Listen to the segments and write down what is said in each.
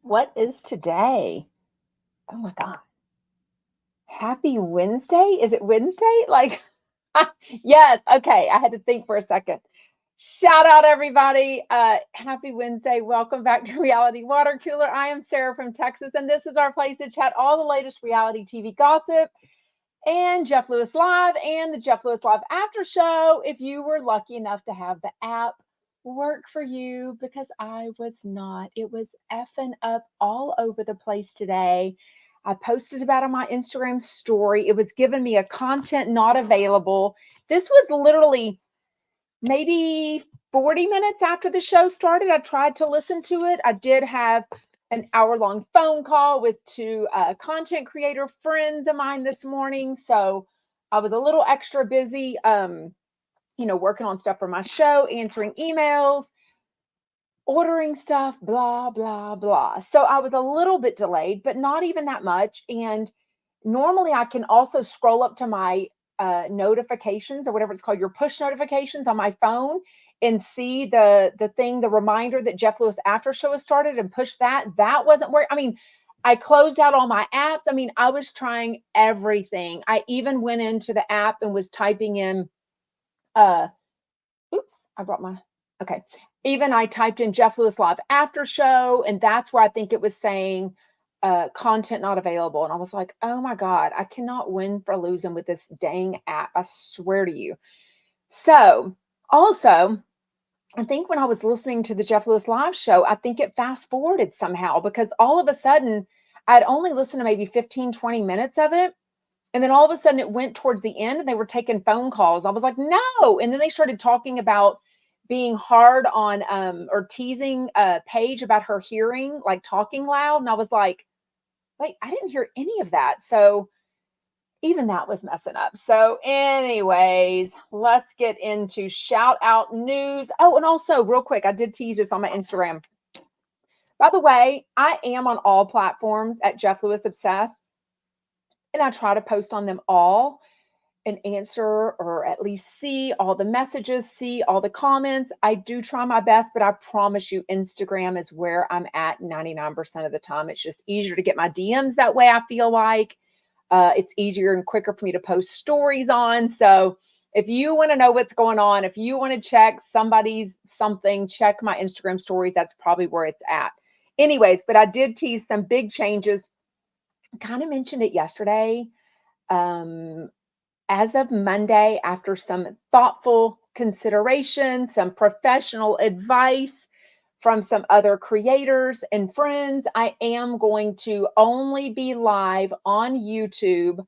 What is today? Oh my God. Happy Wednesday? Is it Wednesday? Yes. Okay. I had to think for a second. Shout out, everybody. Happy Wednesday. Welcome back to Reality Water Cooler. I am Sarah from Texas, and this is our place to chat all the latest reality TV gossip and Jeff Lewis Live and the Jeff Lewis Live After Show. If you were lucky enough to have the app work for you, because I was not. It was effing up all over the place today. I posted about it on my Instagram story. It was giving me a content not available. This was literally maybe 40 minutes after the show started. I tried to listen to it. I did have an hour-long phone call with two content creator friends of mine this morning. So I was a little extra busy, working on stuff for my show, answering emails, ordering stuff, blah, blah, blah. So I was a little bit delayed, but not even that much. And normally I can also scroll up to my notifications or whatever it's called, your push notifications on my phone and see the reminder that Jeff Lewis After Show has started and push that. That wasn't where, I closed out all my apps. I was trying everything. I even went into the app and was typing in, uh, oops, I brought my, okay. Even I typed in Jeff Lewis Live After Show, and that's where I think it was saying content not available. And I was like, oh my God, I cannot win for losing with this dang app. I swear to you. So also, I think when I was listening to the Jeff Lewis Live show, I think it fast forwarded somehow because all of a sudden I'd only listened to maybe 15, 20 minutes of it. And then all of a sudden it went towards the end and they were taking phone calls. I was like, no. And then they started talking about being hard on or teasing Paige about her hearing, like talking loud. And I was like, wait, I didn't hear any of that. So even that was messing up. So, anyways, let's get into shout out news. Oh, and also, real quick, I did tease this on my Instagram. By the way, I am on all platforms at Jeff Lewis Obsessed, and I try to post on them all and answer or at least see all the messages, see all the comments. I do try my best, but I promise you, Instagram is where I'm at 99% of the time. It's just easier to get my DMs that way, I feel like. It's easier and quicker for me to post stories on. So if you want to know what's going on, if you want to check somebody's something, check my Instagram stories. That's probably where it's at. Anyways, but I did tease some big changes. Kind of mentioned it yesterday. Um, as of Monday, after some thoughtful consideration, some professional advice from some other creators and friends, I am going to only be live on YouTube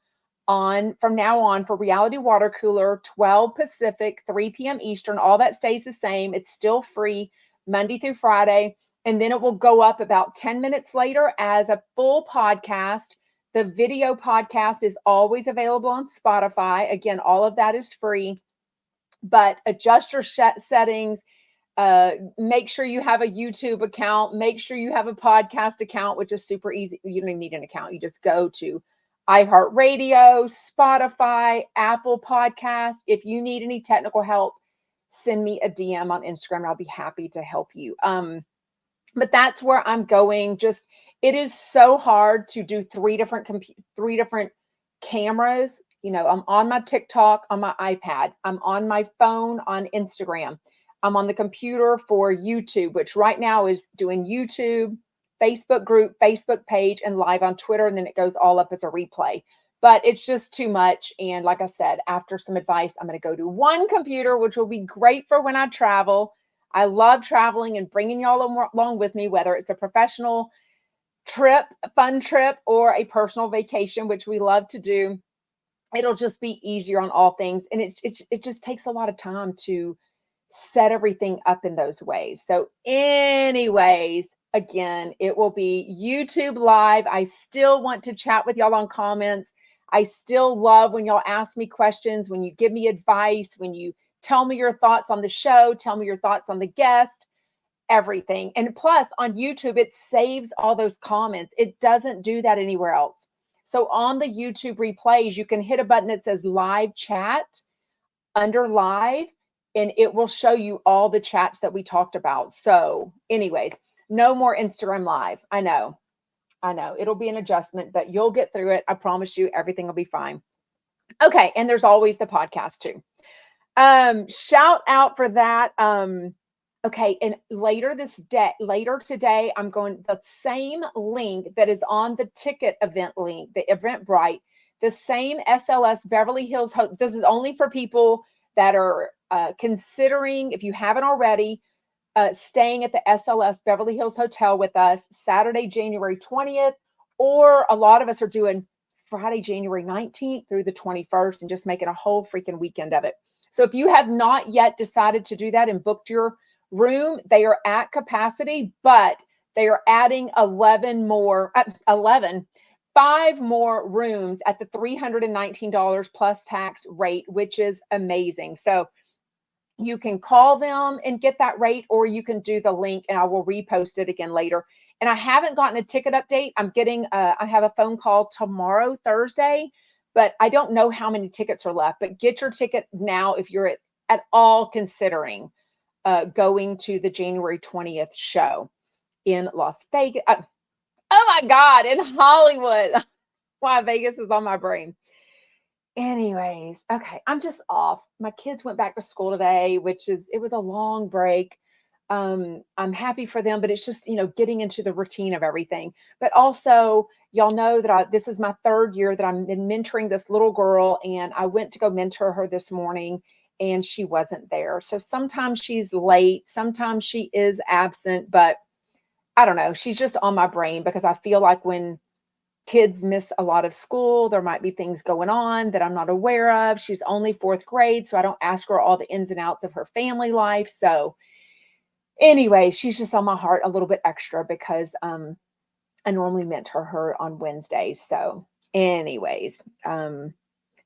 from now on for Reality Water Cooler, 12 Pacific, 3 p.m. Eastern. All that stays the same. It's still free Monday through Friday. And then it will go up about 10 minutes later as a full podcast. The video podcast is always available on Spotify. Again, all of that is free, but adjust your settings. Make sure you have a YouTube account. Make sure you have a podcast account, which is super easy. You don't even need an account. You just go to iHeartRadio, Spotify, Apple Podcast. If you need any technical help, send me a DM on Instagram and I'll be happy to help you. But that's where I'm going. It is so hard to do three different cameras. I'm on my TikTok, on my iPad. I'm on my phone, on Instagram. I'm on the computer for YouTube, which right now is doing YouTube, Facebook group, Facebook page, and live on Twitter. And then it goes all up as a replay. But it's just too much. And like I said, after some advice, I'm going to go to one computer, which will be great for when I travel. I love traveling and bringing y'all along with me, whether it's a professional trip, a fun trip, or a personal vacation, which we love to do. It'll just be easier on all things. And it just takes a lot of time to set everything up in those ways. So anyways, again, it will be YouTube live. I still want to chat with y'all on comments. I still love when y'all ask me questions, when you give me advice, when you tell me your thoughts on the show, tell me your thoughts on the guest, everything. And plus on YouTube, it saves all those comments. It doesn't do that anywhere else. So on the YouTube replays, you can hit a button that says live chat under live, and it will show you all the chats that we talked about. So anyways, No more Instagram Live. I know. It'll be an adjustment, but you'll get through it. I promise you, everything will be fine. Okay. And there's always the podcast too. Shout out for that. Okay, and later today, I'm going the same link that is on the ticket event link, the Eventbrite, the same SLS Beverly Hills. This is only for people that are considering, if you haven't already, staying at the SLS Beverly Hills Hotel with us Saturday, January 20th, or a lot of us are doing Friday, January 19th through the 21st and just making a whole freaking weekend of it. So if you have not yet decided to do that and booked your room, they are at capacity, but they are adding 5 more rooms at the $319 plus tax rate, which is amazing. So you can call them and get that rate, or you can do the link and I will repost it again later. And I haven't gotten a ticket update. I have a phone call tomorrow, Thursday, but I don't know how many tickets are left. But get your ticket now if you're at all considering going to the January 20th show in Las Vegas. Oh my God, in Hollywood. Why Vegas is on my brain. Anyways, okay, I'm just off. My kids went back to school today, it was a long break. I'm happy for them, but it's just, getting into the routine of everything. But also, y'all know that this is my 3rd year that I'm been mentoring this little girl, and I went to go mentor her this morning and she wasn't there. So sometimes she's late, sometimes she is absent, but I don't know. She's just on my brain because I feel like when kids miss a lot of school, there might be things going on that I'm not aware of. She's only 4th grade, so I don't ask her all the ins and outs of her family life. So anyway, she's just on my heart a little bit extra because I normally mentor her on Wednesdays. So anyways,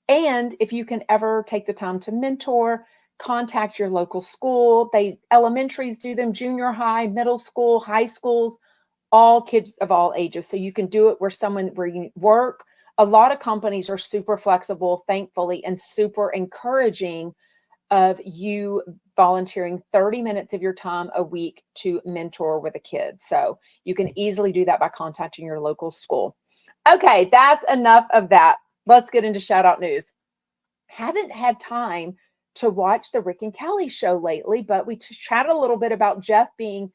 and if you can ever take the time to mentor, contact your local school. Elementaries do them, junior high, middle school, high schools, all kids of all ages. So you can do it where you work. A lot of companies are super flexible, thankfully, and super encouraging of you volunteering 30 minutes of your time a week to mentor with a kid. So you can easily do that by contacting your local school. Okay, that's enough of that. Let's get into shout out news. Haven't had time to watch the Rick and Kelly show lately, but we chatted a little bit about Jeff being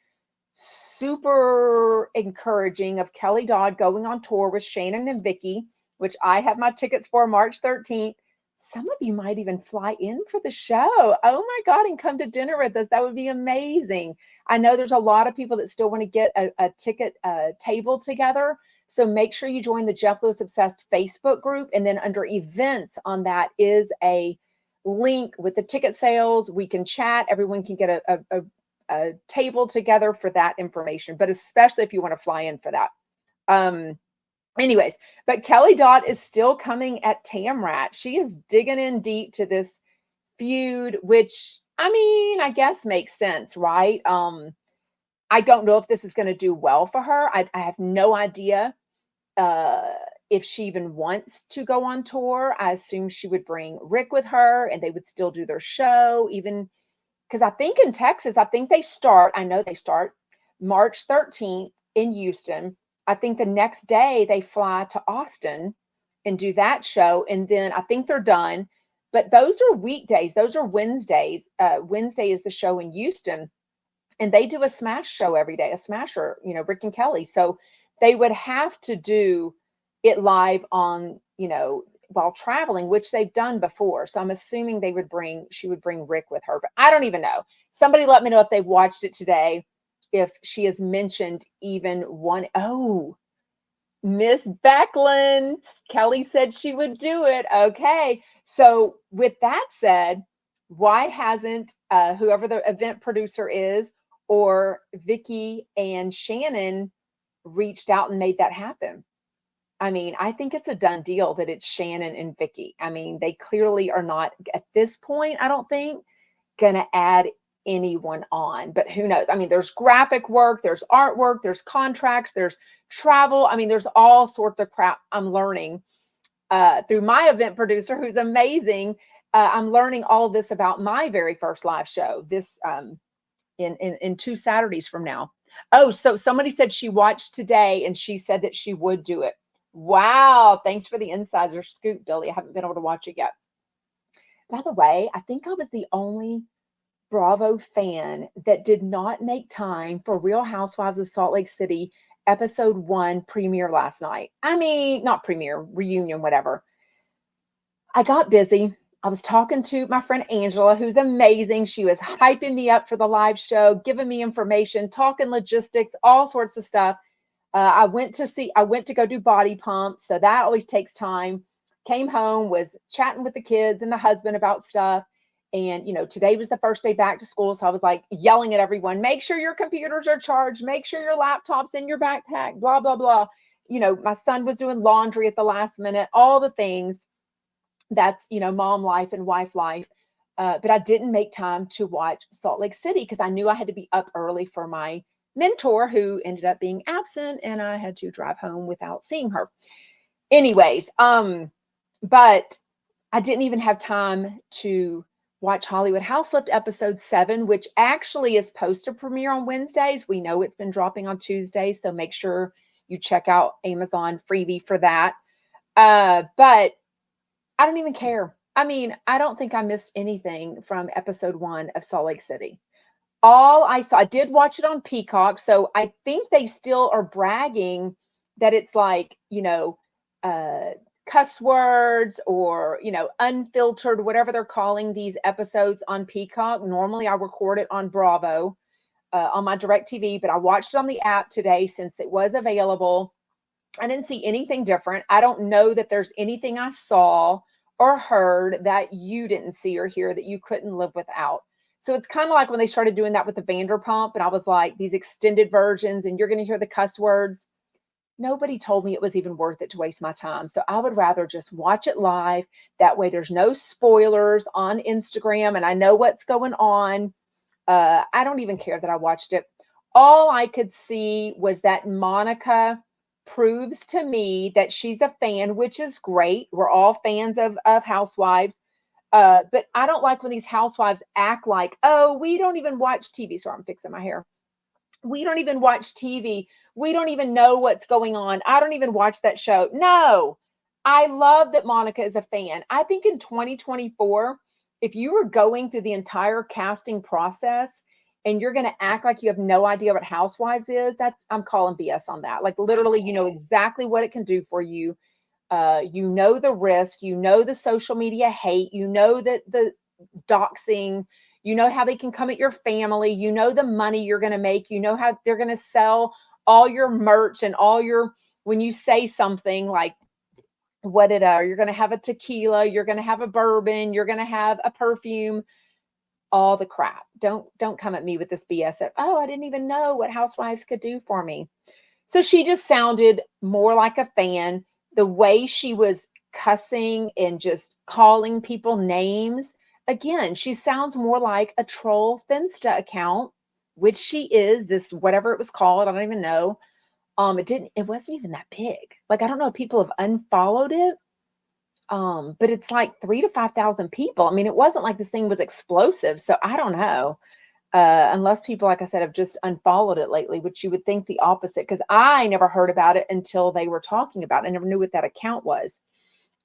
super encouraging of Kelly Dodd going on tour with Shannon and Vicky, which I have my tickets for March 13th. Some of you might even fly in for the show. Oh my God, and come to dinner with us. That would be amazing. I know there's a lot of people that still want to get a ticket table together. So make sure you join the Jeff Lewis Obsessed Facebook group. And then under events on that is a link with the ticket sales. We can chat. Everyone can get a table together for that information, but especially if you want to fly in for that. Anyways, but Kelly Dodd is still coming at Tamrat. She is digging in deep to this feud, which I guess makes sense, right? I don't know if this is going to do well for her. I have no idea if she even wants to go on tour. I assume she would bring Rick with her and they would still do their show, even because I think in Texas, I know they start March 13th in Houston. I think the next day they fly to Austin and do that show. And then I think they're done. But those are weekdays. Those are Wednesdays. Wednesday is the show in Houston. And they do a smash show every day, a smasher, Rick and Kelly. So they would have to do it live on, while traveling, which they've done before. So I'm assuming she would bring Rick with her, but I don't even know. Somebody let me know if they've watched it today, if she has mentioned even one. Oh, Miss Beckland. Kelly said she would do it. Okay. So with that said, why hasn't whoever the event producer is or Vicky and Shannon reached out and made that happen? I think it's a done deal that it's Shannon and Vicky. They clearly are not at this point, I don't think, going to add anyone on, but who knows? There's graphic work, there's artwork, there's contracts, there's travel. There's all sorts of crap I'm learning through my event producer, who's amazing. I'm learning all this about my very first live show this in 2 Saturdays from now. Oh, so somebody said she watched today and she said that she would do it. Wow. Thanks for the insider scoop, Billy. I haven't been able to watch it yet. By the way, I think I was the only Bravo fan that did not make time for Real Housewives of Salt Lake City episode 1 premiere last night. I mean, not premiere, reunion, whatever. I got busy. I was talking to my friend Angela, who's amazing. She was hyping me up for the live show, giving me information, talking logistics, all sorts of stuff. I went to go do body pumps. So that always takes time. Came home, was chatting with the kids and the husband about stuff. And, today was the first day back to school. So I was like yelling at everyone, make sure your computers are charged, make sure your laptop's in your backpack, blah, blah, blah. My son was doing laundry at the last minute, all the things. That's, mom life and wife life. But I didn't make time to watch Salt Lake City because I knew I had to be up early for my mentor who ended up being absent and I had to drive home without seeing her. Anyways, but I didn't even have time to watch Hollywood House Lift episode 7, which actually is supposed to premiere on Wednesdays. We know it's been dropping on Tuesdays, so make sure you check out Amazon freebie for that. But I don't even care. I mean, I don't think I missed anything from episode 1 of Salt Lake City. All I saw, I did watch it on Peacock, so I think they still are bragging that it's like, cuss words or, unfiltered, whatever they're calling these episodes on Peacock. Normally I record it on Bravo, on my DirecTV, but I watched it on the app today since it was available. I didn't see anything different. I don't know that there's anything I saw or heard that you didn't see or hear that you couldn't live without. So it's kind of like when they started doing that with the Vanderpump, and I was like, these extended versions, and you're going to hear the cuss words. Nobody told me it was even worth it to waste my time. So I would rather just watch it live. That way there's no spoilers on Instagram, and I know what's going on. I don't even care that I watched it. All I could see was that Monica proves to me that she's a fan, which is great. We're all fans of Housewives. But I don't like when these housewives act like, oh, we don't even watch TV. Sorry, I'm fixing my hair. We don't even watch TV. We don't even know what's going on. I don't even watch that show. No, I love that Monica is a fan. I think in 2024, if you were going through the entire casting process and you're going to act like you have no idea what Housewives is, I'm calling BS on that. Like literally, you know exactly what it can do for you. You know the risk, you know the social media hate, you know that the doxing, you know how they can come at your family, you know the money you're going to make, you know how they're going to sell all your merch and all your, when you say something like, you're going to have a tequila, you're going to have a bourbon, you're going to have a perfume, all the crap. Don't come at me with this BS that, oh, I didn't even know what Housewives could do for me. So she just sounded more like a fan. The way she was cussing and just calling people names, again, she sounds more like a troll Finsta account, which she is, this whatever it was called, I don't even know. It wasn't even that big. Like, I don't know if people have unfollowed it. But it's like 3,000 to 5,000 people. I mean, it wasn't like this thing was explosive. So I don't know. Unless people, like I said, have just unfollowed it lately, which you would think the opposite, because I never heard about it until they were talking about it. I never knew what that account was.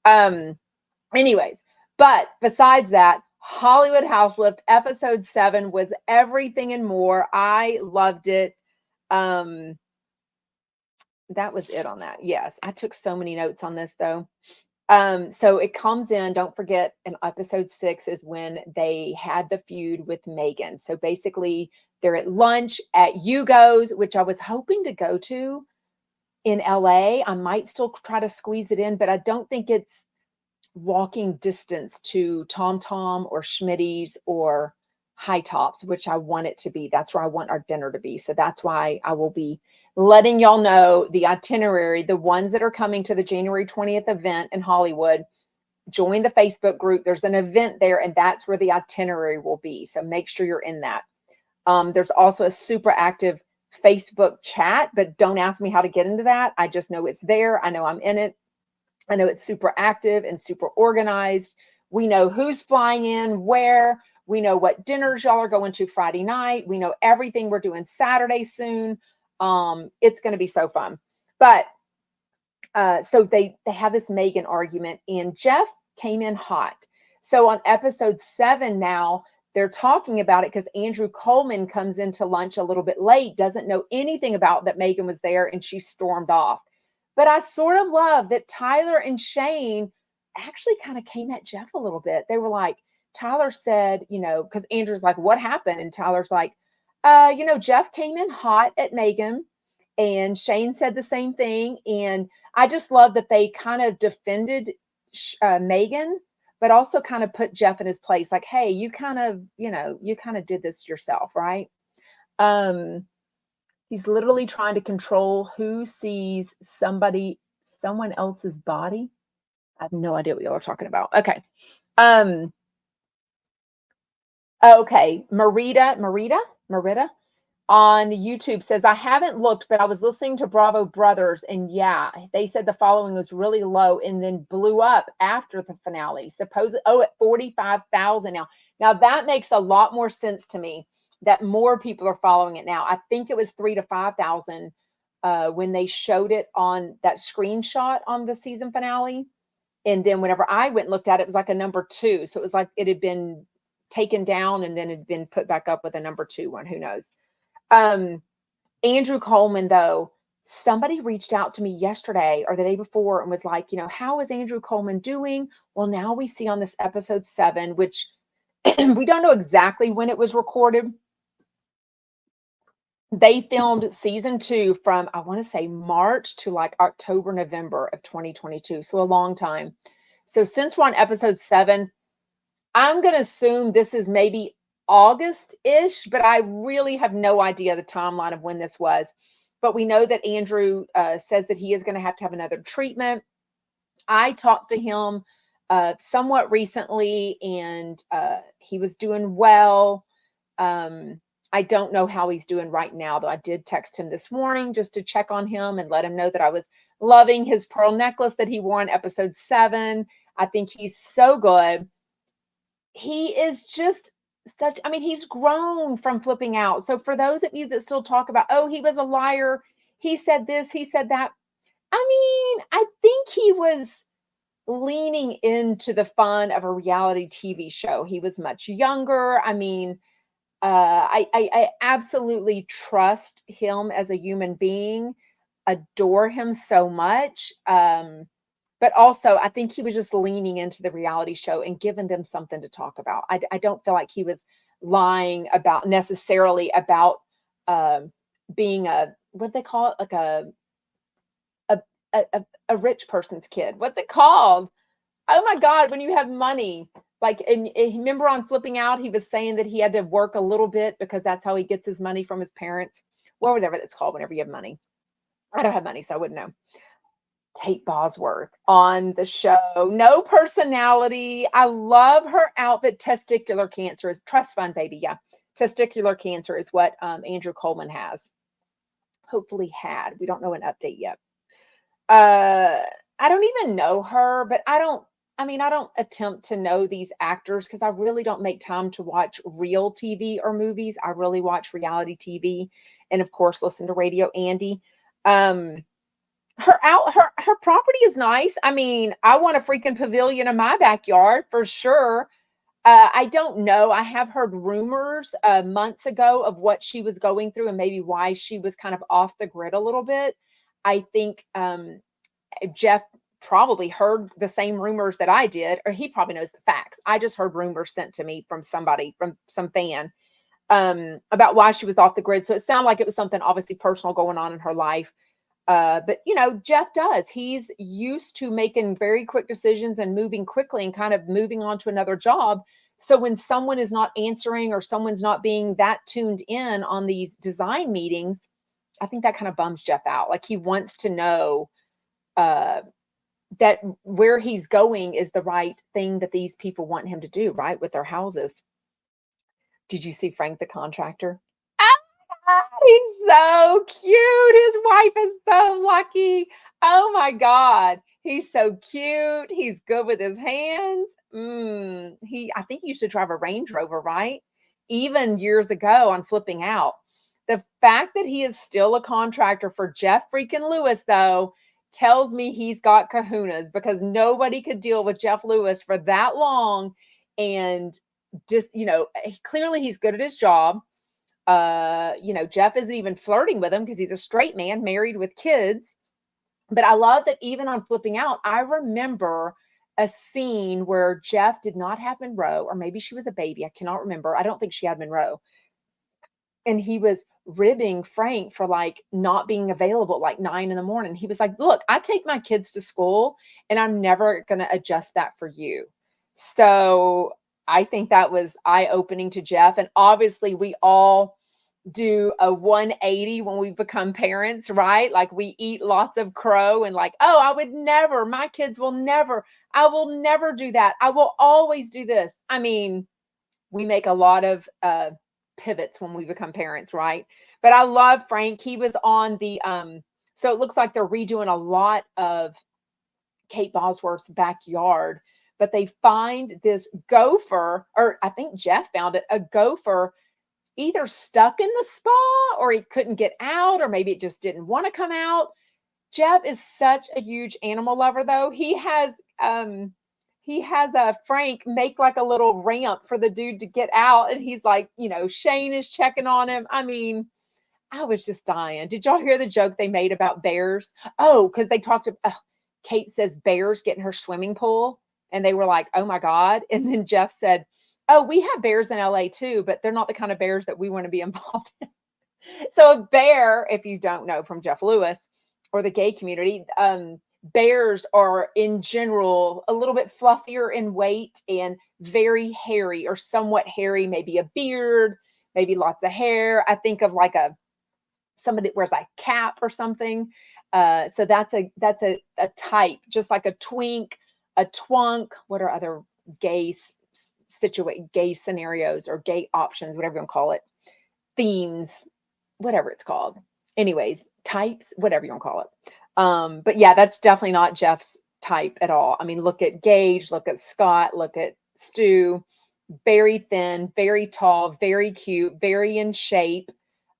Anyways, but besides that, Hollywood House Lift episode 7 was everything and more. I loved it. That was it on that. Yes, I took so many notes on this though. So it comes in, don't forget, in episode 6 is when they had the feud with Megan. So basically they're at lunch at Hugo's, which I was hoping to go to in LA. I might still try to squeeze it in, but I don't think it's walking distance to Tom Tom or Schmitty's or High Tops, which I want it to be. That's where I want our dinner to be. So that's why I will be letting y'all know the itinerary, the ones that are coming to the January 20th event in Hollywood. Join the Facebook group. There's an event there, and that's where the itinerary will be. So make sure you're in that. There's also a super active Facebook chat, but don't ask me how to get into that. I just know it's there. I know I'm in it. I know it's super active and super organized. We know who's flying in, where. We know what dinners y'all are going to Friday night. We know everything we're doing Saturday soon. It's going to be so fun. But so they have this Megan argument, and Jeff came in hot. So on episode 7 now, they're talking about it because Andrew Coleman comes into lunch a little bit late, doesn't know anything about that Megan was there, and she stormed off. But I sort of love that Tyler and Shane actually kind of came at Jeff a little bit. They were like, Tyler said, because Andrew's like, what happened? And Tyler's like, Jeff came in hot at Megan, and Shane said the same thing. And I just love that they kind of defended Megan, but also kind of put Jeff in his place. Like, hey, you kind of did this yourself, right? He's literally trying to control who sees someone else's body. I have no idea what y'all are talking about. Okay. Okay. Marita on YouTube says, I haven't looked, but I was listening to Bravo Brothers, and yeah, they said the following was really low and then blew up after the finale. At 45,000 now. Now that makes a lot more sense to me that more people are following it now. I think it was 3,000 to 5,000 when they showed it on that screenshot on the season finale. And then whenever I went and looked at it, it was like a number 2. So it was like it had been taken down and then it had been put back up with a number 2 one. Who knows? Andrew Coleman, though, somebody reached out to me yesterday or the day before and was like, how is Andrew Coleman doing? Well, now we see on this episode 7, which we don't know exactly when it was recorded. They filmed season 2 from, I want to say, March to like October, November of 2022. So a long time. So since we're on episode 7, I'm going to assume this is maybe August-ish, but I really have no idea the timeline of when this was. But we know that Andrew says that he is going to have another treatment. I talked to him somewhat recently, and he was doing well. I don't know how he's doing right now, but I did text him this morning just to check on him and let him know that I was loving his pearl necklace that he wore in episode 7. I think he's so good. He is just he's grown from flipping out. So for those of you that still talk about, oh, he was a liar, he said this, he said that. I think he was leaning into the fun of a reality TV show. He was much younger. I absolutely trust him as a human being, adore him so much. But also, I think he was just leaning into the reality show and giving them something to talk about. I don't feel like he was lying about necessarily about being what do they call it? Like a rich person's kid. What's it called? Oh my God, when you have money. Like, and remember on Flipping Out, he was saying that he had to work a little bit because that's how he gets his money from his parents. Well, whatever it's called whenever you have money. I don't have money, so I wouldn't know. Kate Bosworth on the show. No personality. I love her outfit. Testicular cancer is trust fund, baby. Yeah. Testicular cancer is what Andrew Coleman has. Hopefully had. We don't know an update yet. I don't even know her, but I don't attempt to know these actors because I really don't make time to watch real TV or movies. I really watch reality TV and of course listen to Radio Andy. Her property is nice. I want a freaking pavilion in my backyard for sure. I don't know. I have heard rumors months ago of what she was going through and maybe why she was kind of off the grid a little bit. I think Jeff probably heard the same rumors that I did, or he probably knows the facts. I just heard rumors sent to me from somebody, from some fan, about why she was off the grid. So it sounded like it was something obviously personal going on in her life. But Jeff does. He's used to making very quick decisions and moving quickly and kind of moving on to another job. So when someone is not answering or someone's not being that tuned in on these design meetings, I think that kind of bums Jeff out. Like he wants to know that where he's going is the right thing that these people want him to do, right, with their houses. Did you see Frank the contractor? He's so cute. His wife is so lucky. Oh my God. He's so cute. He's good with his hands. I think he used to drive a Range Rover, right? Even years ago on Flipping Out. The fact that he is still a contractor for Jeff freaking Lewis, though, tells me he's got kahunas because nobody could deal with Jeff Lewis for that long. And just, clearly he's good at his job. Jeff isn't even flirting with him because he's a straight man married with kids. But I love that even on Flipping Out, I remember a scene where Jeff did not have Monroe, or maybe she was a baby. I cannot remember. I don't think she had Monroe. And he was ribbing Frank for like not being available at like 9 in the morning. He was like, look, I take my kids to school and I'm never going to adjust that for you. So I think that was eye opening to Jeff. And obviously, we all do a 180 when we become parents, right? Like we eat lots of crow and like, oh, I would never, my kids will never, I will never do that. I will always do this. I mean, we make a lot of pivots when we become parents, right? But I love Frank. He was on the so it looks like they're redoing a lot of Kate Bosworth's backyard, but they find this gopher, or I think Jeff found it, a gopher either stuck in the spa or he couldn't get out, or maybe it just didn't want to come out. Jeff is such a huge animal lover, though. He has a Frank make like a little ramp for the dude to get out, and he's like, Shane is checking on him. I mean, I was just dying. Did y'all hear the joke they made about bears? Oh, because they talked about Kate says bears get in her swimming pool, and they were like, oh my God. And then Jeff said, oh, we have bears in LA too, but they're not the kind of bears that we want to be involved in. So a bear, if you don't know from Jeff Lewis or the gay community, bears are in general a little bit fluffier in weight and very hairy or somewhat hairy, maybe a beard, maybe lots of hair. I think of like somebody that wears a cap or something. So that's a type, just like a twink, a twunk. What are other gay gay scenarios or gay options, whatever you want to call it, themes, whatever it's called. Anyways, types, whatever you want to call it. But yeah, that's definitely not Jeff's type at all. I mean, look at Gage, look at Scott, look at Stu. Very thin, very tall, very cute, very in shape,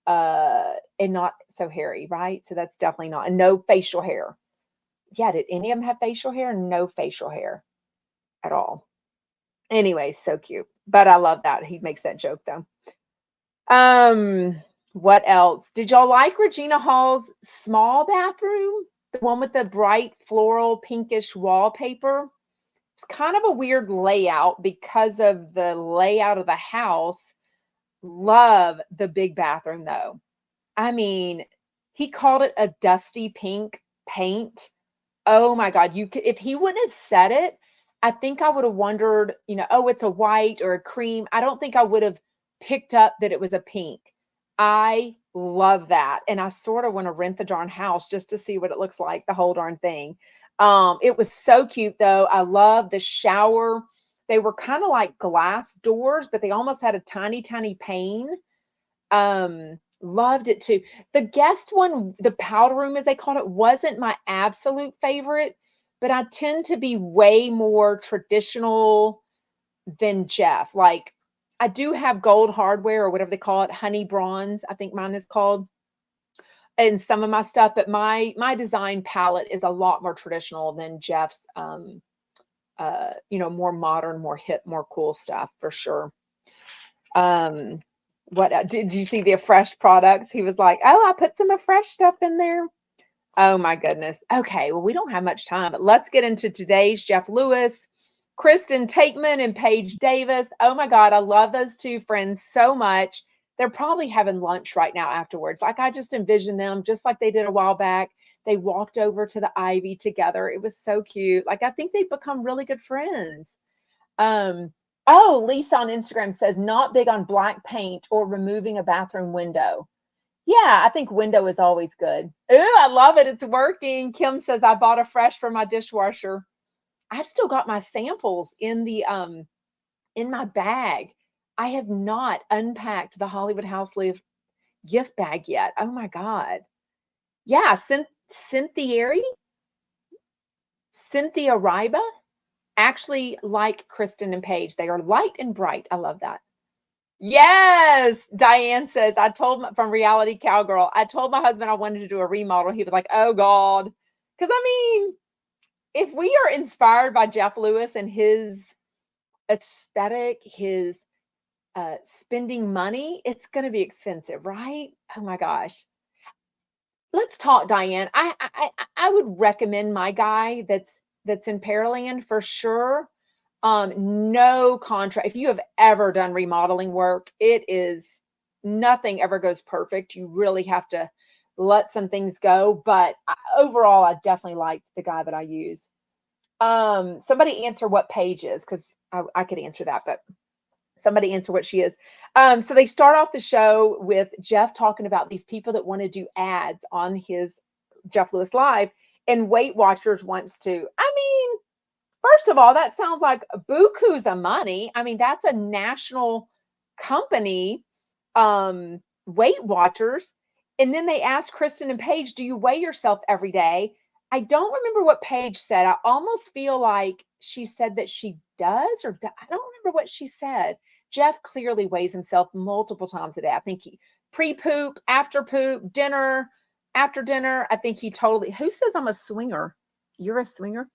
and not so hairy, right? So that's definitely not, and no facial hair. Yeah, did any of them have facial hair? No facial hair at all. Anyway, so cute. But I love that. He makes that joke though. What else? Did y'all like Regina Hall's small bathroom? The one with the bright floral pinkish wallpaper? It's kind of a weird layout because of the layout of the house. Love the big bathroom though. I mean, he called it a dusty pink paint. Oh my God. If he wouldn't have said it, I think I would have wondered, oh, it's a white or a cream. I don't think I would have picked up that it was a pink. I love that. And I sort of want to rent the darn house just to see what it looks like, the whole darn thing. It was so cute though. I love the shower. They were kind of like glass doors, but they almost had a tiny, tiny pane. Loved it too. The guest one, the powder room as they called it, wasn't my absolute favorite, but I tend to be way more traditional than Jeff. Like I do have gold hardware or whatever they call it, honey bronze, I think mine is called, in some of my stuff, but my design palette is a lot more traditional than Jeff's more modern, more hip, more cool stuff for sure. What did you see the fresh products? He was like, oh, I put some fresh stuff in there. Oh my goodness. Okay, well, we don't have much time, but let's get into today's Jeff Lewis, Kristen Tateman, and Paige Davis. Oh my God, I love those two friends so much. They're probably having lunch right now afterwards. Like I just envision them just like they did a while back. They walked over to the Ivy together. It was so cute. Like I think they've become really good friends. Oh, Lisa on Instagram says not big on black paint or removing a bathroom window. Yeah, I think window is always good. Ooh, I love it. It's working. Kim says I bought a fresh for my dishwasher. I've still got my samples in my bag. I have not unpacked the Hollywood House Live gift bag yet. Oh my God. Yeah, Cynthia. Cynthia Riba, actually like Kristen and Paige. They are light and bright. I love that. Yes, Diane says, from Reality Cowgirl, I told my husband I wanted to do a remodel. He was like, oh God. Because I mean, if we are inspired by Jeff Lewis and his aesthetic, his spending money, it's going to be expensive, right? Oh my gosh. Let's talk, Diane. I would recommend my guy that's in Pearland for sure. No contract. If you have ever done remodeling work, it is nothing ever goes perfect. You really have to let some things go. But overall, I definitely liked the guy that I use. Somebody answer what Paige is, because I could answer that, but somebody answer what she is. So they start off the show with Jeff talking about these people that want to do ads on his Jeff Lewis Live, and Weight Watchers wants to. I mean, first of all, that sounds like buku's of money. I mean, that's a national company, Weight Watchers. And then they asked Kristen and Paige, do you weigh yourself every day? I don't remember what Paige said. I almost feel like she said that she does, I don't remember what she said. Jeff clearly weighs himself multiple times a day. I think he pre-poop, after poop, dinner, after dinner. I think he totally, who says I'm a swinger? You're a swinger?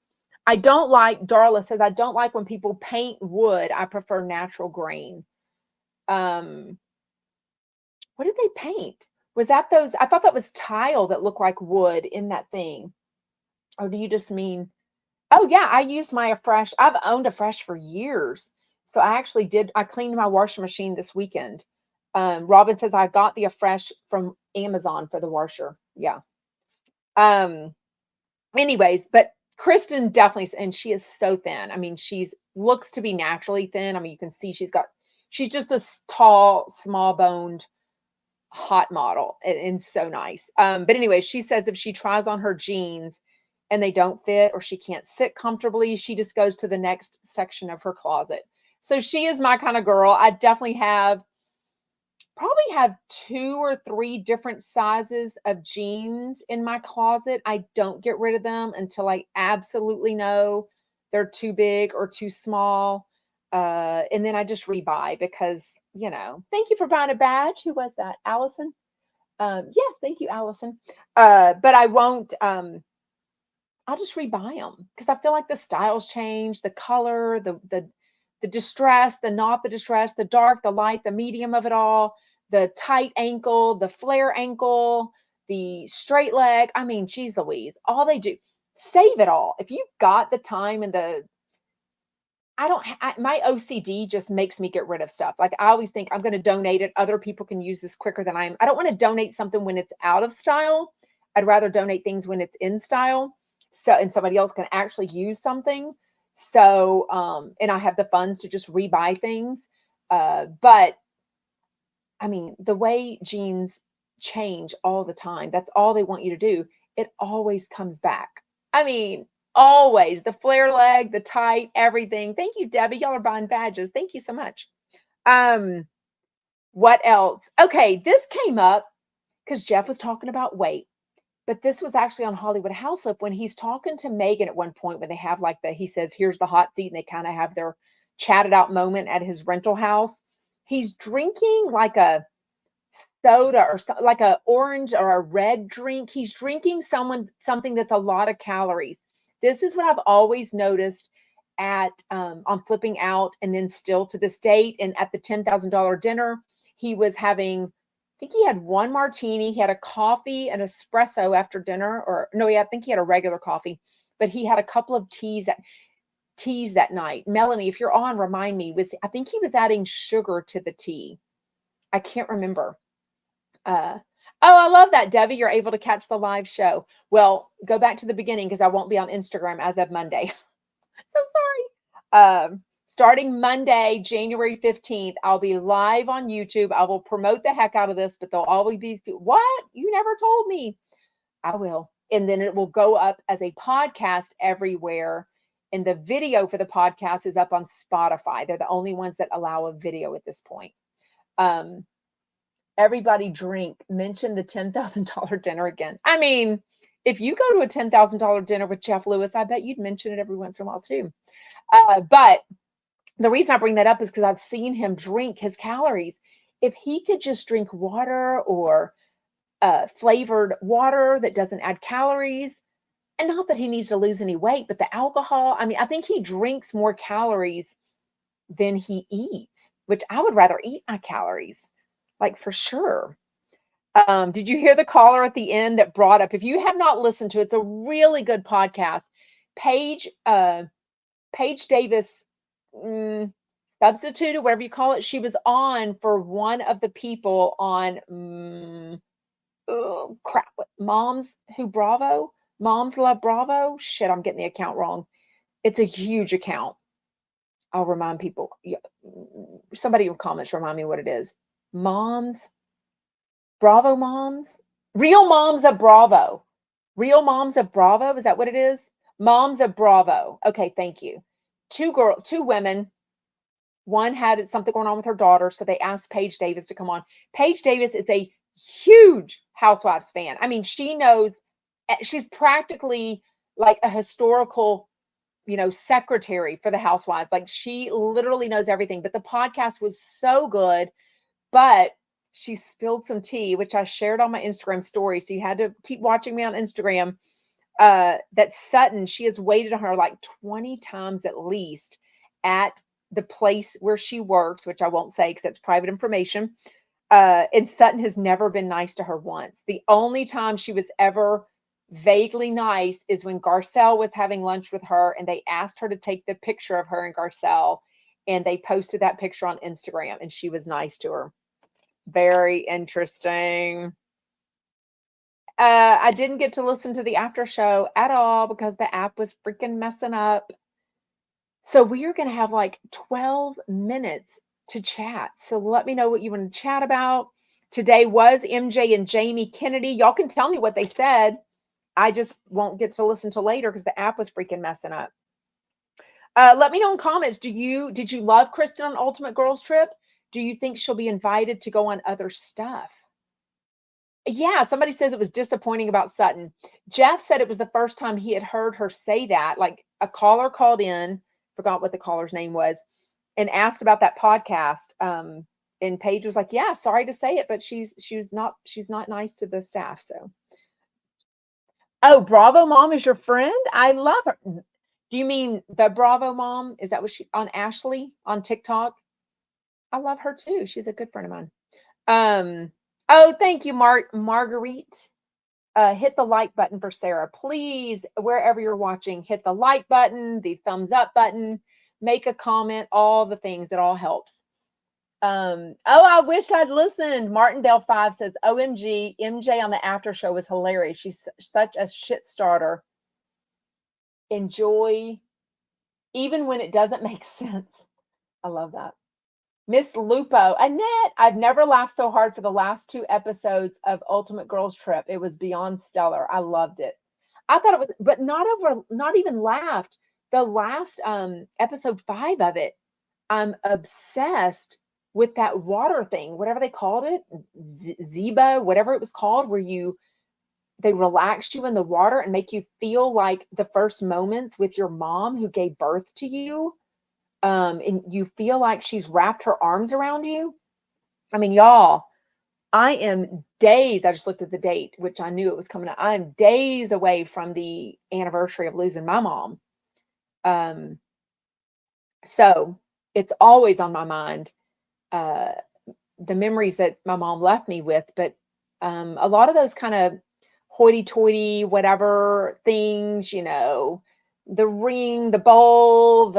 I don't like, Darla says, I don't like when people paint wood. I prefer natural grain. What did they paint? Was that those? I thought that was tile that looked like wood in that thing. Or do you just mean, oh yeah, I used my Afresh. I've owned Afresh for years. So I actually I cleaned my washing machine this weekend. Robin says I got the Afresh from Amazon for the washer. Yeah. Anyways, but Kristen definitely, and she is so thin. I mean, looks to be naturally thin. I mean, you can see she's just a tall, small boned, hot model, and so nice. But anyway, she says if she tries on her jeans and they don't fit, or she can't sit comfortably, she just goes to the next section of her closet. So she is my kind of girl. I definitely probably have 2 or 3 different sizes of jeans in my closet. I don't get rid of them until I absolutely know they're too big or too small. And then I just rebuy because, thank you for buying a badge. Who was that? Allison? Yes, thank you, Allison. But I won't, I'll just rebuy them because I feel like the styles change, the color, the distress, the not the distress, the dark, the light, the medium of it all, the tight ankle, the flare ankle, the straight leg. I mean, geez Louise, all they do, save it all. If you've got the time and my OCD just makes me get rid of stuff. Like I always think I'm going to donate it. Other people can use this quicker than I don't want to donate something when it's out of style. I'd rather donate things when it's in style. And somebody else can actually use something. So, and I have the funds to just rebuy things. But I mean, the way jeans change all the time, that's all they want you to do. It always comes back. I mean, always the flare leg, the tight, everything. Thank you, Debbie. Y'all are buying badges. Thank you so much. What else? Okay, this came up because Jeff was talking about weight. But this was actually on Hollywood Houseflip when he's talking to Megan at one point when they have he says, here's the hot seat, and they kind of have their chatted out moment at his rental house. He's drinking like a soda or like a orange or a red drink. He's drinking something that's a lot of calories. This is what I've always noticed on Flipping Out, and then still to this date. And at the $10,000 dinner, he was having, I think he had 1 martini. He had a coffee, an espresso after dinner, I think he had a regular coffee, but he had a couple of teas that night. Melanie, if you're on, remind me. I think he was adding sugar to the tea. I can't remember. Oh, I love that, Debbie. You're able to catch the live show. Well, go back to the beginning because I won't be on Instagram as of Monday. So sorry. Starting Monday, January 15th, I'll be live on YouTube. I will promote the heck out of this, but there'll always be people. What? You never told me. I will. And then it will go up as a podcast everywhere. And the video for the podcast is up on Spotify. They're the only ones that allow a video at this point. Everybody drink. Mention the $10,000 dinner again. I mean, if you go to a $10,000 dinner with Jeff Lewis, I bet you'd mention it every once in a while too. But the reason I bring that up is because I've seen him drink his calories. If he could just drink water or flavored water that doesn't add calories, and not that he needs to lose any weight, but the alcohol, I mean, I think he drinks more calories than he eats, which I would rather eat my calories, like for sure. Did you hear the caller at the end that brought up, if you have not listened to it, it's a really good podcast. Paige Davis, substituted, whatever you call it. She was on for one of the people on, oh crap, Moms Love Bravo. Shit, I'm getting the account wrong. It's a huge account. I'll remind people. Somebody in the comments remind me what it is. Bravo Moms? Real Moms of Bravo. Real Moms of Bravo, is that what it is? Moms of Bravo. Okay, thank you. Two women. One had something going on with her daughter, so they asked Paige Davis to come on. Paige Davis is a huge Housewives fan. I mean, she knows, she's practically like a historical, secretary for the Housewives. Like, she literally knows everything. But the podcast was so good, but she spilled some tea, which I shared on my Instagram story. So you had to keep watching me on Instagram. That Sutton, she has waited on her like 20 times at least at the place where she works, which I won't say because that's private information. And Sutton has never been nice to her once. The only time she was ever vaguely nice is when Garcelle was having lunch with her and they asked her to take the picture of her and Garcelle, and they posted that picture on Instagram and she was nice to her. Very interesting. I didn't get to listen to the after show at all because the app was freaking messing up. So we are going to have like 12 minutes to chat. So let me know what you want to chat about. Today was MJ and Jamie Kennedy. Y'all can tell me what they said. I just won't get to listen to later because the app was freaking messing up. Let me know in comments. Did you love Kristen on Ultimate Girls Trip? Do you think she'll be invited to go on other stuff? Yeah, somebody says it was disappointing about Sutton. Jeff said it was the first time he had heard her say that. Like, a caller called in, forgot what the caller's name was, and asked about that podcast. And Paige was like, "Yeah, sorry to say it, but she's not nice to the staff." So, oh, Bravo Mom is your friend? I love her. Do you mean the Bravo Mom? Is that what she on Ashley on TikTok? I love her too. She's a good friend of mine. Oh, thank you, Marguerite. Hit the like button for Sarah. Please, wherever you're watching, hit the like button, the thumbs up button, make a comment, all the things. It all helps. Oh, I wish I'd listened. Martindale 5 says, OMG, MJ on the after show was hilarious. She's such a shit starter. Enjoy, even when it doesn't make sense. I love that. Miss Lupo, Annette, I've never laughed so hard for the last 2 episodes of Ultimate Girls Trip. It was beyond stellar. I loved it. I thought it was, but not even laughed. The last episode 5 of it, I'm obsessed with that water thing, whatever they called it, Ziba, whatever it was called, where they relax you in the water and make you feel like the first moments with your mom who gave birth to you. And you feel like she's wrapped her arms around you. I mean, y'all, I am days. I just looked at the date, which I knew it was coming up. I'm days away from the anniversary of losing my mom. So it's always on my mind, the memories that my mom left me with. But a lot of those kind of hoity-toity, whatever things, the ring, the bowl,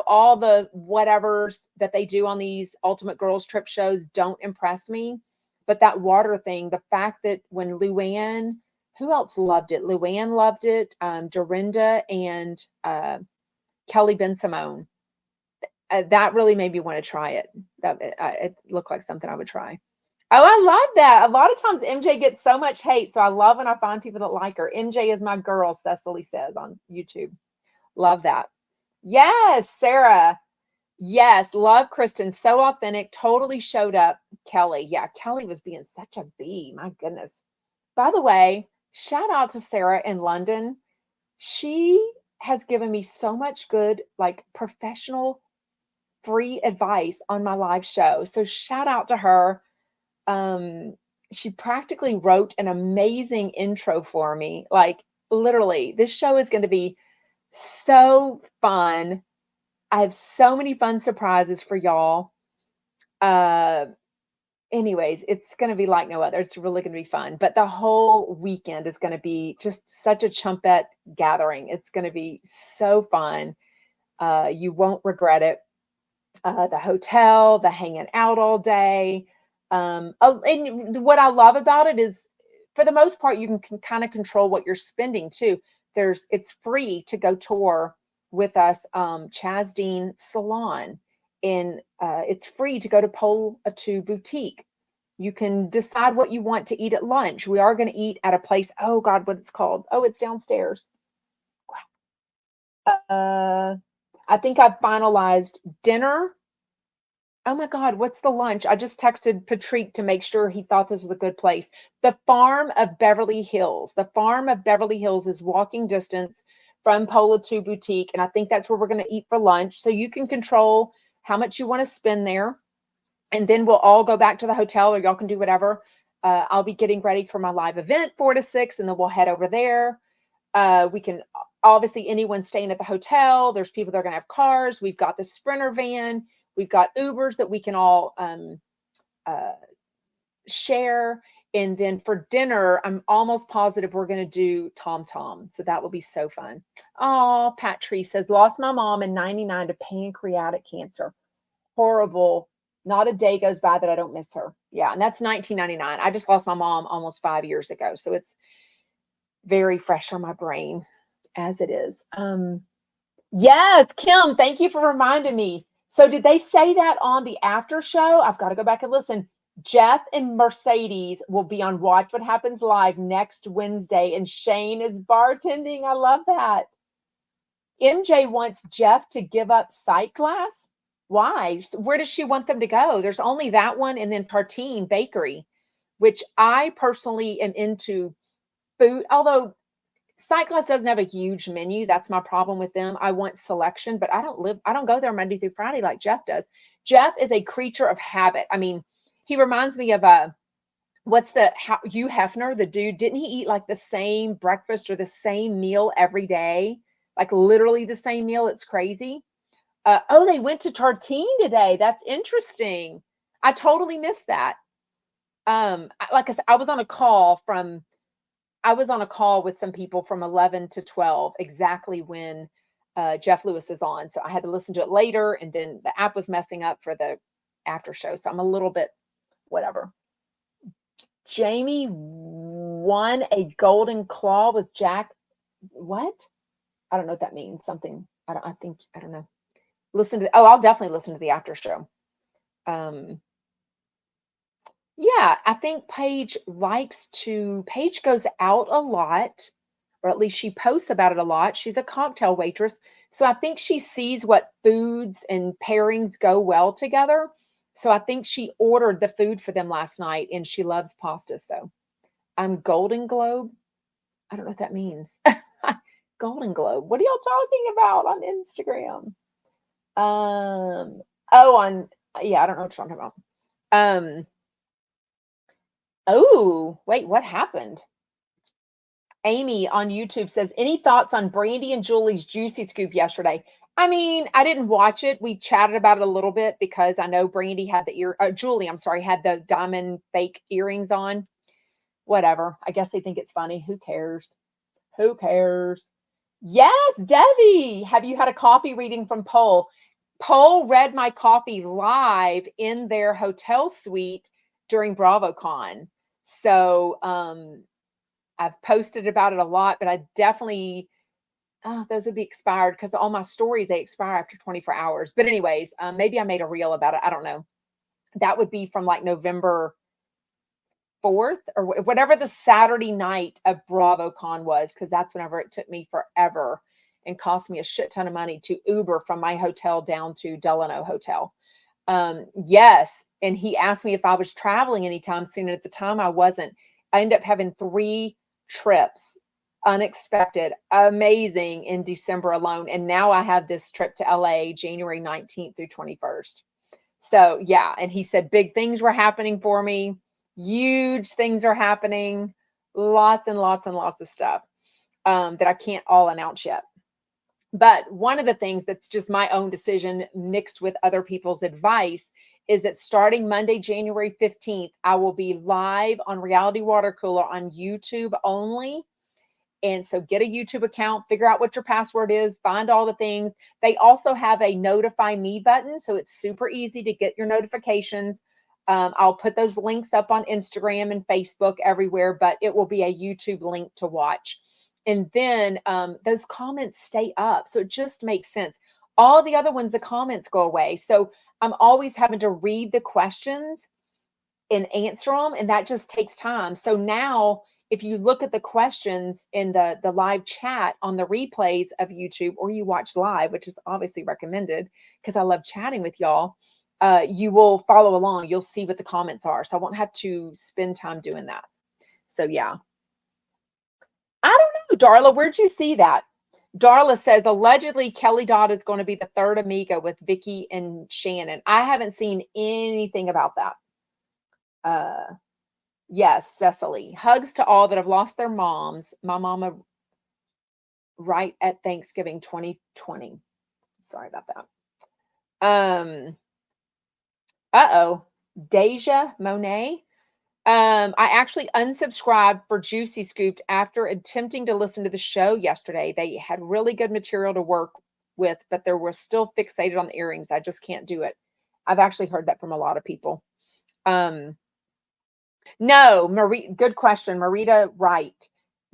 all the whatevers that they do on these Ultimate Girls Trip shows don't impress me. But that water thing, the fact that when Luann, who else loved it? Luann loved it, Dorinda and Kelly Ben-Simone. That really made me want to try it. It looked like something I would try. Oh, I love that. A lot of times MJ gets so much hate. So I love when I find people that like her. MJ is my girl, Cecily says on YouTube. Love that. Yes, Sarah. Yes, love Kristen. So authentic. Totally showed up. Kelly. Yeah, Kelly was being such a bee. My goodness. By the way, shout out to Sarah in London. She has given me so much good, like professional free advice on my live show. So shout out to her. Um, she practically wrote an amazing intro for me. Like literally, this show is going to be so fun. I have so many fun surprises for y'all. Uh, Anyways, it's going to be like no other. It's really going to be fun. But the whole weekend is going to be just such a chumpette gathering. It's going to be so fun. You won't regret it. The hotel, the hanging out all day. And what I love about it is, for the most part, you can kind of control what you're spending too. It's free to go tour with us, Chaz Dean Salon, and it's free to go to Pole a Two Boutique. You can decide what you want to eat at lunch. We are going to eat at a place. Oh God, what it's called? Oh, it's downstairs. I think I've finalized dinner. Oh my God, what's the lunch? I just texted Patrick to make sure he thought this was a good place. The Farm of Beverly Hills. The Farm of Beverly Hills is walking distance from Pola 2 Boutique, and I think that's where we're going to eat for lunch. So you can control how much you want to spend there, and then we'll all go back to the hotel, or y'all can do whatever. I'll be getting ready for my live event 4 to 6, and then we'll head over there. We can obviously, anyone staying at the hotel, there's people that are going to have cars. We've got the Sprinter van. We've got Ubers that we can all share. And then for dinner, I'm almost positive we're going to do Tom Tom. So that will be so fun. Oh, Pat Tree says, lost my mom in 99 to pancreatic cancer. Horrible. Not a day goes by that I don't miss her. Yeah. And that's 1999. I just lost my mom almost 5 years ago. So it's very fresh on my brain, as it is. Yes, Kim, thank you for reminding me. So did they say that on the after show? I've got to go back and listen. Jeff and Mercedes will be on Watch What Happens Live next Wednesday, and Shane is bartending. I love that. MJ wants Jeff to give up sight glass. Why? Where does she want them to go? There's only that one, and then Tartine Bakery, which I personally am into food, although Sightglass doesn't have a huge menu. That's my problem with them. I want selection, but I don't go there Monday through Friday like Jeff does. Jeff is a creature of habit. I mean, he reminds me of Hugh Hefner, the dude. Didn't he eat like the same breakfast or the same meal every day? Like literally the same meal. It's crazy. Oh, they went to Tartine today. That's interesting. I totally missed that. Like I said, I was on a call with some people from 11 to 12, exactly when Jeff Lewis is on. So I had to listen to it later, and then the app was messing up for the after show. So I'm a little bit whatever. Jamie won a golden claw with Jack. What? I don't know what that means. Something. I don't know. I'll definitely listen to the after show. Yeah, I think Paige goes out a lot, or at least she posts about it a lot. She's a cocktail waitress. So I think she sees what foods and pairings go well together. So I think she ordered the food for them last night, and she loves pasta. So I'm Golden Globe. I don't know what that means. Golden Globe. What are y'all talking about on Instagram? I don't know what you're talking about. Oh, wait, what happened? Amy on YouTube says, any thoughts on Brandy and Julie's Juicy Scoop yesterday? I mean, I didn't watch it. We chatted about it a little bit because I know Brandy had Julie, I'm sorry, had the diamond fake earrings on. Whatever. I guess they think it's funny. Who cares? Who cares? Yes, Debbie. Have you had a coffee reading from Pole? Pole read my coffee live in their hotel suite during BravoCon. So I've posted about it a lot, but I definitely, those would be expired because all my stories, they expire after 24 hours. But anyways, maybe I made a reel about it. I don't know. That would be from like November 4th or whatever the Saturday night of BravoCon was, because that's whenever it took me forever and cost me a shit ton of money to Uber from my hotel down to Delano Hotel. Yes. And he asked me if I was traveling anytime soon. And at the time I wasn't. I ended up having 3 trips, unexpected, amazing in December alone. And now I have this trip to LA January 19th through 21st. So yeah, and he said big things were happening for me. Huge things are happening. Lots and lots and lots of stuff that I can't all announce yet. But one of the things that's just my own decision mixed with other people's advice is that starting Monday, January 15th, I will be live on Reality Water Cooler on YouTube only. And so get a YouTube account, figure out what your password is, find all the things. They also have a notify me button. So it's super easy to get your notifications. I'll put those links up on Instagram and Facebook everywhere, but it will be a YouTube link to watch. And then those comments stay up. So it just makes sense. All the other ones, the comments go away. So I'm always having to read the questions and answer them. And that just takes time. So now, if you look at the questions in the live chat on the replays of YouTube, or you watch live, which is obviously recommended because I love chatting with y'all, you will follow along. You'll see what the comments are. So I won't have to spend time doing that. So yeah. I don't know, Darla, where'd you see that? Darla says allegedly Kelly Dodd is going to be the third amiga with Vicky and Shannon. I haven't seen anything about that. Yes, Cecily. Hugs to all that have lost their moms. My mama right at Thanksgiving 2020. Sorry about that. Uh-oh. Deja Monet. I actually unsubscribed for Juicy Scooped after attempting to listen to the show yesterday. They had really good material to work with, but they were still fixated on the earrings. I just can't do it. I've actually heard that from a lot of people. No, Marie, good question. Marita, right.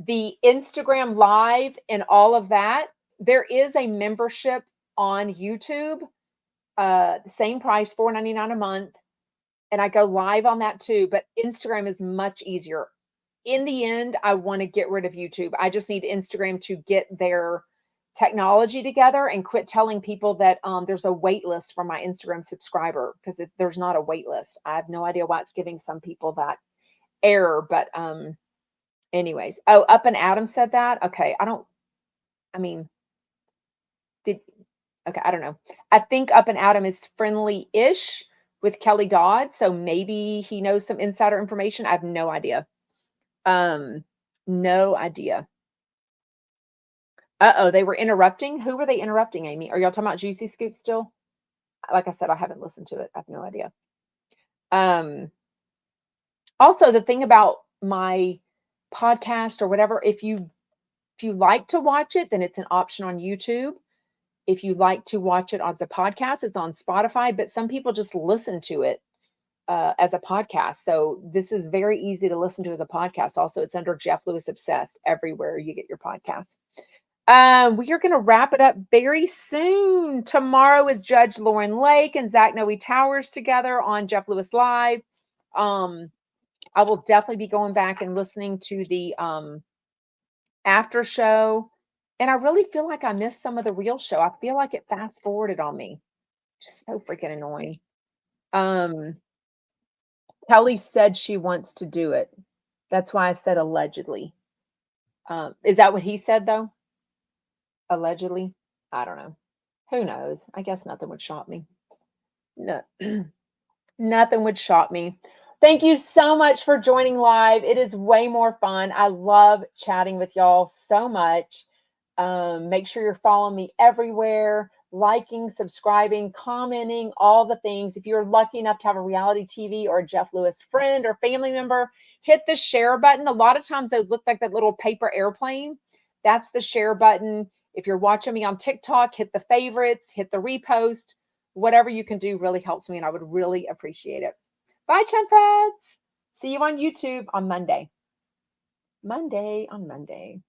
The Instagram Live and all of that, there is a membership on YouTube, the same price, $4.99 a month. And I go live on that too, but Instagram is much easier. In the end, I want to get rid of YouTube. I just need Instagram to get their technology together and quit telling people that there's a wait list for my Instagram subscriber, because there's not a wait list. I have no idea why it's giving some people that error, but anyways. Oh, Up and Adam said that. Okay, I don't know. I think Up and Adam is friendly-ish with Kelly Dodd, so maybe he knows some insider information. I have no idea. No idea. Uh-oh, they were interrupting. Who were they interrupting, Amy? Are y'all talking about Juicy Scoop still? Like I said, I haven't listened to it. I have no idea. Also, the thing about my podcast or whatever, if you like to watch it, then it's an option on YouTube. If you like to watch it as a podcast, it's on Spotify, but some people just listen to it as a podcast. So this is very easy to listen to as a podcast. Also, it's under Jeff Lewis Obsessed everywhere you get your podcasts. We are going to wrap it up very soon. Tomorrow is Judge Lauren Lake and Zach Noe Towers together on Jeff Lewis Live. I will definitely be going back and listening to the after show. And I really feel like I missed some of the real show. I feel like it fast forwarded on me. Just so freaking annoying. Kelly said she wants to do it. That's why I said allegedly. Is that what he said though? Allegedly? I don't know. Who knows? I guess nothing would shock me. No, nothing would shock me. Thank you so much for joining live. It is way more fun. I love chatting with y'all so much. Make sure you're following me everywhere, liking, subscribing, commenting, all the things. If you're lucky enough to have a reality TV or a Jeff Lewis friend or family member, hit the share button. A lot of times those look like that little paper airplane. That's the share button. If you're watching me on TikTok, hit the favorites, hit the repost. Whatever you can do really helps me, and I would really appreciate it. Bye, Chumpets. See you on YouTube on Monday. On Monday.